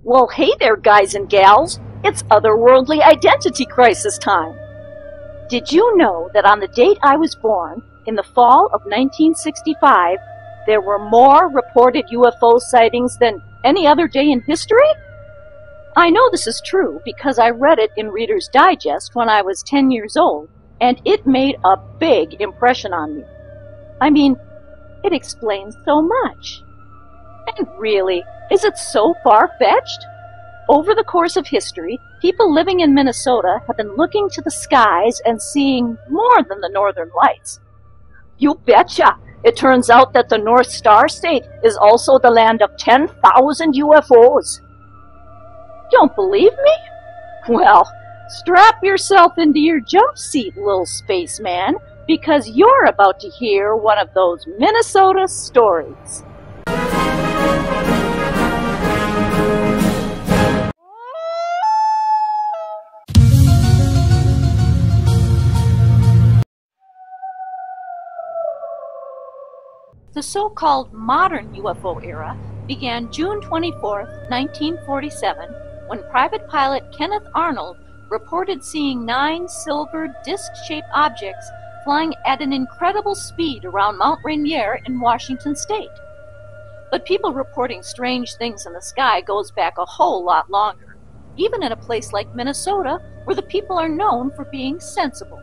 Well, hey there, guys and gals. It's otherworldly identity crisis time. Did you know that on the date I was born, in the fall of 1965, there were more reported UFO sightings than any other day in history? I know this is true because I read it in Reader's Digest when I was 10 years old, and it made a big impression on me. I mean, it explains so much. And really, is it so far-fetched? Over the course of history, people living in Minnesota have been looking to the skies and seeing more than the northern lights. You betcha! It turns out that the North Star State is also the land of 10,000 UFOs. Don't believe me? Well, strap yourself into your jump seat, little spaceman, because you're about to hear one of those Minnesota stories. The so-called modern UFO era began June 24, 1947, when private pilot Kenneth Arnold reported seeing 9 silver disc-shaped objects flying at an incredible speed around Mount Rainier in Washington state. But people reporting strange things in the sky goes back a whole lot longer, even in a place like Minnesota, where the people are known for being sensible.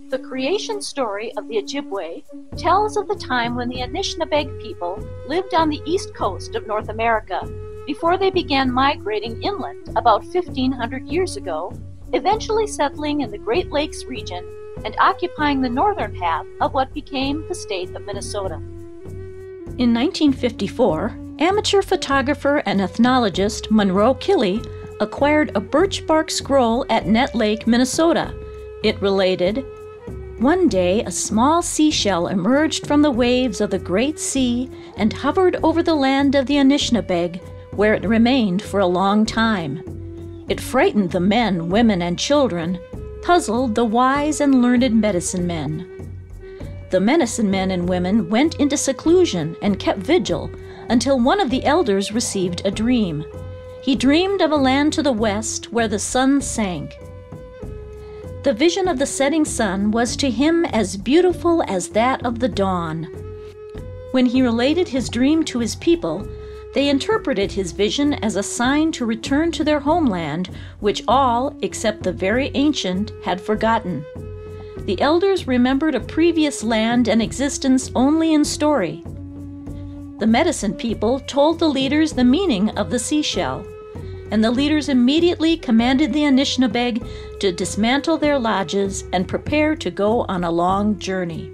The creation story of the Ojibwe tells of the time when the Anishinaabe people lived on the east coast of North America before they began migrating inland about 1,500 years ago, eventually settling in the Great Lakes region and occupying the northern half of what became the state of Minnesota. In 1954, amateur photographer and ethnologist Monroe Killey acquired a birch bark scroll at Net Lake, Minnesota. It related, "One day a small seashell emerged from the waves of the Great Sea and hovered over the land of the Anishinaabe, where it remained for a long time. It frightened the men, women, and children, puzzled the wise and learned medicine men. The medicine men and women went into seclusion and kept vigil until one of the elders received a dream. He dreamed of a land to the west where the sun sank. The vision of the setting sun was to him as beautiful as that of the dawn. When he related his dream to his people, they interpreted his vision as a sign to return to their homeland, which all, except the very ancient, had forgotten. The elders remembered a previous land and existence only in story. The medicine people told the leaders the meaning of the seashell, and the leaders immediately commanded the Anishinaabe to dismantle their lodges and prepare to go on a long journey."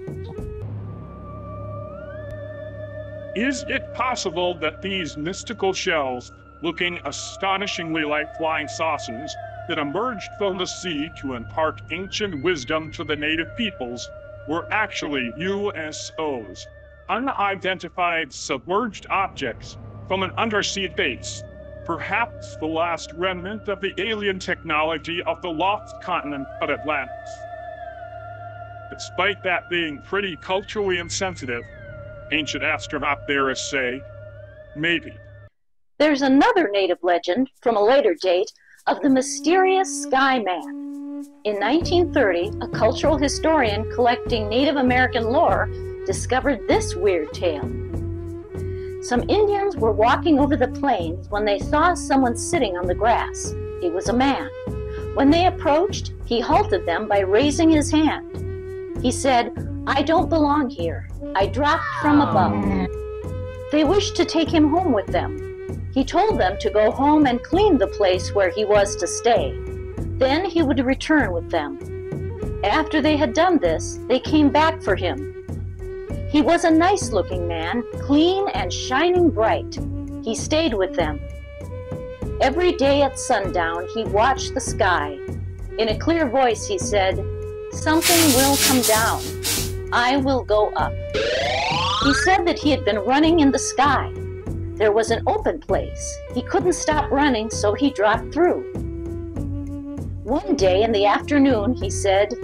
Is it possible that these mystical shells, looking astonishingly like flying saucers, that emerged from the sea to impart ancient wisdom to the native peoples, were actually USOs, unidentified submerged objects from an undersea base, perhaps the last remnant of the alien technology of the lost continent of Atlantis? Despite that being pretty culturally insensitive, ancient astronaut theorists say, maybe. There's another native legend from a later date of the mysterious Sky Man. In 1930, a cultural historian collecting Native American lore discovered this weird tale. Some Indians were walking over the plains when they saw someone sitting on the grass. It was a man. When they approached, he halted them by raising his hand. He said, "I don't belong here. I dropped from above." They wished to take him home with them. He told them to go home and clean the place where he was to stay. Then he would return with them. After they had done this, they came back for him. He was a nice-looking man, clean and shining bright. He stayed with them. Every day at sundown, he watched the sky. In a clear voice, he said, "Something will come down. I will go up." He said that he had been running in the sky. There was an open place. He couldn't stop running, so he dropped through. One day in the afternoon, he said,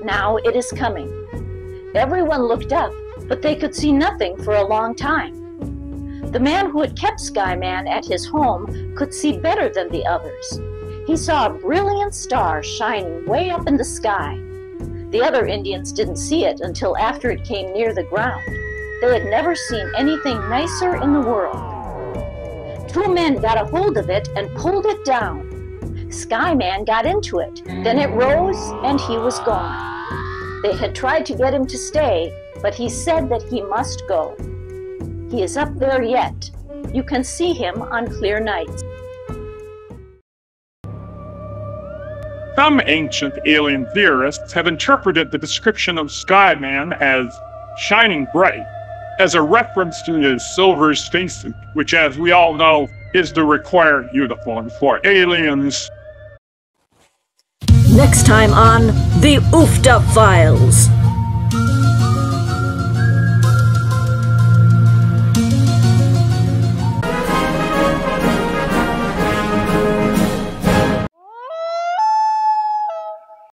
"Now it is coming." Everyone looked up, but they could see nothing for a long time. The man who had kept Skyman at his home could see better than the others. He saw a brilliant star shining way up in the sky. The other Indians didn't see it until after it came near the ground. They had never seen anything nicer in the world. Two men got a hold of it and pulled it down. Skyman got into it. Then it rose and he was gone. They had tried to get him to stay, but he said that he must go. He is up there yet. You can see him on clear nights. Some ancient alien theorists have interpreted the description of Skyman as shining bright, as a reference to his silver spacesuit, which, as we all know, is the required uniform for aliens. Next time on The Oofda Files.